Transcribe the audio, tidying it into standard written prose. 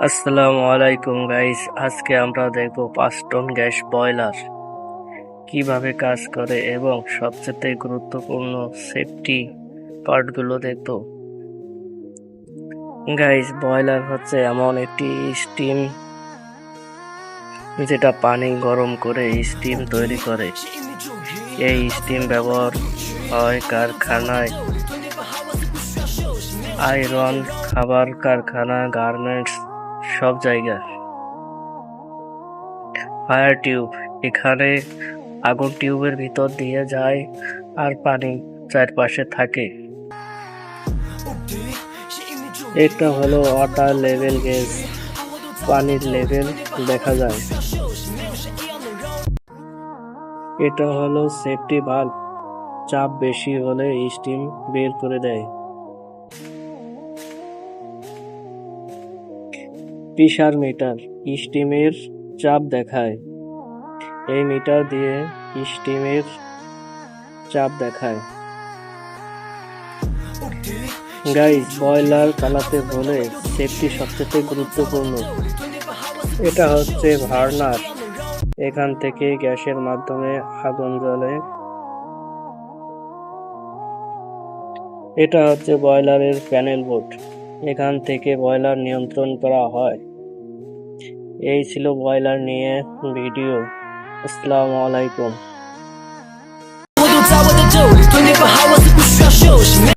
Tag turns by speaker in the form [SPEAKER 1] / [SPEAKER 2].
[SPEAKER 1] আসসালামু আলাইকুম গাইস, আজকে আমরা দেখব 5 টন গ্যাস বয়লার কিভাবে কাজ করে এবং সবচেয়ে গুরুত্বপূর্ণ সেফটি পার্টগুলো দেখব। গাইস, বয়লার হচ্ছে এমন একটি স্টিম যেটা পানি গরম করে স্টিম তৈরি করে। এই স্টিম ব্যবহার হয় কারখানায়, আয়রন, খাবার কারখানা, গার্মেন্টস, সব জায়গায়। ফায়ার টিউব, এখানে আগুন টিউবের ভিতর দিয়ে যায় আর পানি চারপাশে থাকে। এটা হলো ওয়াটার লেভেল গেজ, পানির লেভেল দেখা যায়। এটা হলো সেফটি ভালভ, চাপ বেশি হলে স্টিম বের করে দেয়। প্রেসার মিটার, স্টিমের চাপ দেখায়। এই মিটার দিয়ে স্টিমের চাপ দেখায়। গাইস, বয়লার চালাতে হলে সেফটি সবচেয়ে গুরুত্বপূর্ণ। এটা হচ্ছে বার্নার, এখান থেকে গ্যাসের মাধ্যমে আগুন জ্বলে। এটা হচ্ছে বয়লারের প্যানেল বোর্ড, এখান থেকে বয়লার নিয়ন্ত্রণ করা হয়। এই ছিল বয়লার নিয়ে ভিডিও। আসসালামু আলাইকুম।